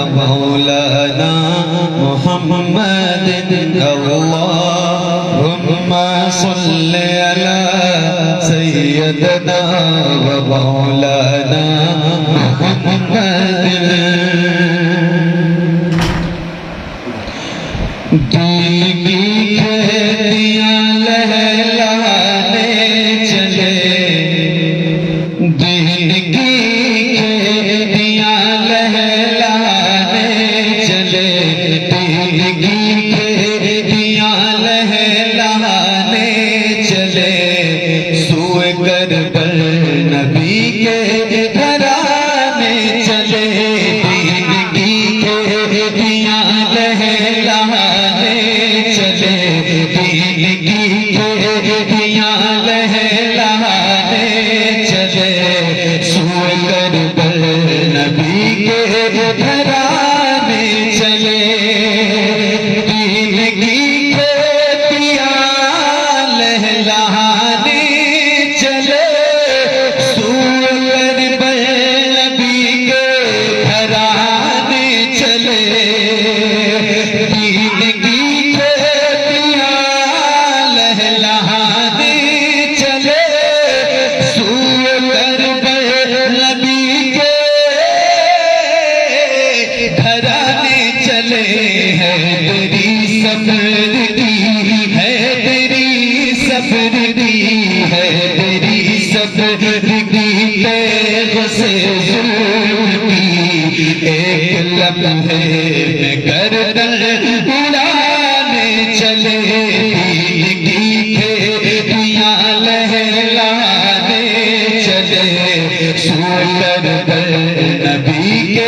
मौलाना मुहम्मद अल्लाहुम्मा सल्ली अला सय्यदना व मौलाना मुहम्मद। दिल की खेतियां लहलाने चले, दिल की खेतियां लहलाने चले, दिल की खेतियां लहलाने चले, सूए करबल नबी के घराने चले, दिल की खेतियां लहलाने चले, दिल की खेतियां लहलाने चले, सूए करबल नबी के घराने चले, दिल की खेतियां लहलाने चले, सूए करबल नबी के घराने चले, दिल की खेतियां लहलाने चले, सूए करबल नबी के घराने चले। है तेरी सफर दी, है तेरी सफर दी, है तेरी सफर दी, तेग से जुल्म की एक लम्हे में गर्दन उड़ाने चले, दिल की खेतियां लहलाने चले, सूए करबल नबी के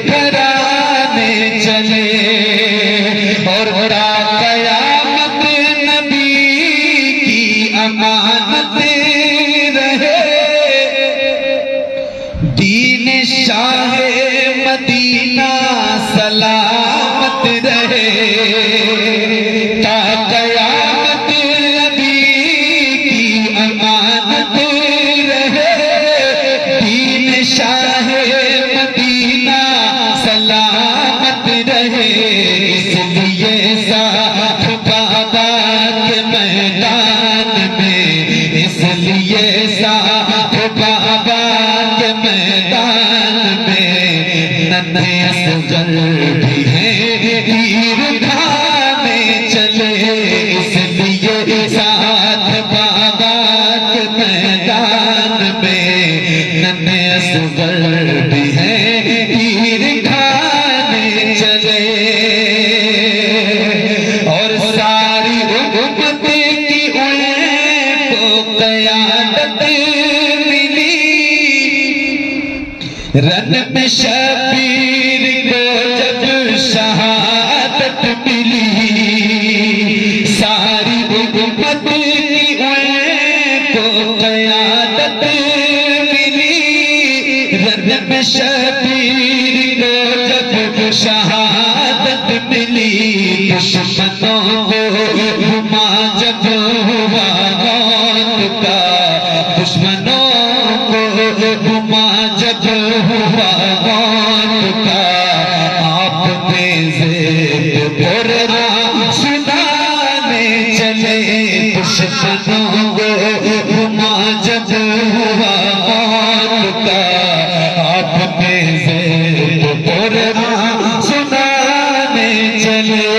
घराने चले। और क़यामत नबी की अमानत रहे, दीन शाहे मदीना सलामत रहे, ता क़यामत नबी की अमानत रहे, दीन शाहे मदीना सलामत रहे। इसलिए साथ बाबा के मैदान में, इसलिए साथ बाबा के मैदान में, नन्हे असगर भी हैं तीर खाने चले, इसलिए साथ बाबा के मैदान में, नन्हे असगर भी हैं तीर खाने चले। और सारी उम्मत की उनको क़यादत मिली, रन में शबीर को जब शहादत मिली, सारी उम्मत की उनको क़यादत मिली, रन में शबीर को जब शहादत मिली, दुश्मनों को घुमा जब हुआ मौत का, दुश्मनों को घुमा जब हुआ मौत का, आपने ज़ेब कुरान सुनाने चले, दुश्मनों को घुमा जब हुआ मौत का, आपने ज़ेब कुरान सुनाने चले।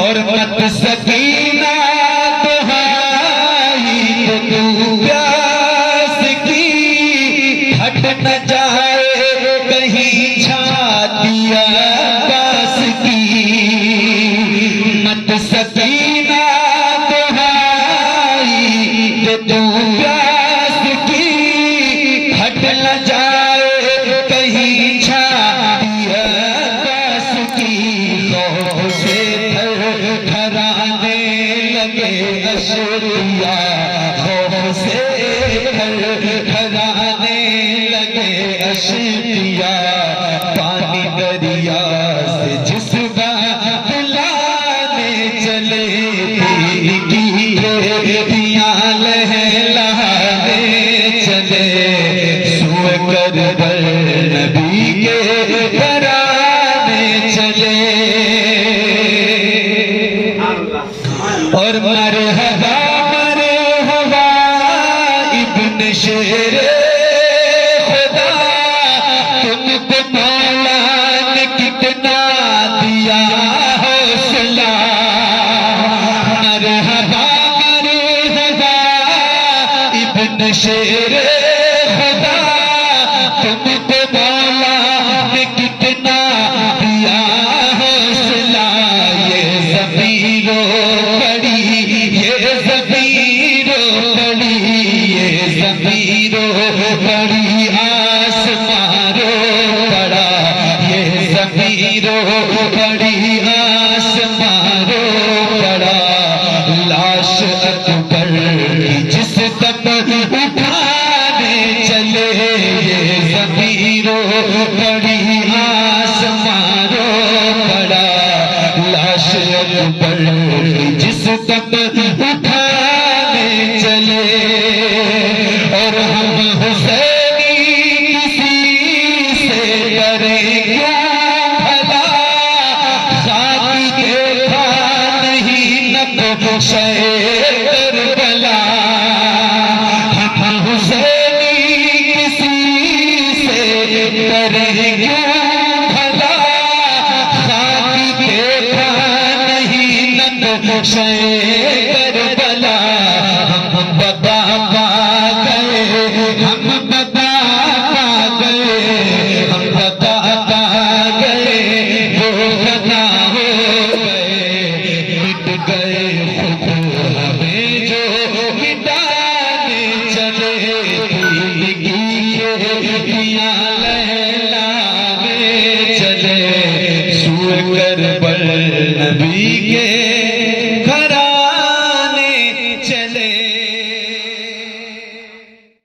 और मत सकीना दुहाई तो तू प्यास की, हट न जाए कहीं छातिया पास की, मत सकीना दुहाई तो तू प्यास की, हट न जाए कहीं छातिया पास की, खौफ से थरथराने लगे अशरिया, खौफ से थरथराने लगे अशरिया, पानी दरिया से जिस्म बुलाने चले, दिल की खेतियां लहलाने चले, सूए करबल नबी तुमको मौला ने कितना दिया हौसला, मरहबा मरहबा इब्न शेर खुदा, तुमको मौला ने कितना दिया हौसला। ये ज़मीरों बड़ी, ये ज़मीरों बड़ी, ये ज़मीरों बड़ी आसमारों बड़ा, ये ज़मीरों बड़ी आसमारों बड़ा। लाश अकबर की जिस दम उठाने चले, ये ज़मीरों बड़ी आसमारों बड़ा। लाश अकबर की जिस दम उठाने चले, और हम हुसैनी किसी से डरे क्यों भला, खाकी देखा नहीं नक्शे करबला। हम हुसैनी किसी से डरे क्यों भला, खाकी देखा नहीं नक्शे करबला। हम बता पा गए, हम बता पा गए, हम बता पा गए, वो बता हो गए, मिट गए खुद हमें जो मिटाने चले। दिया लहलाने चले, सूए करबल नबी के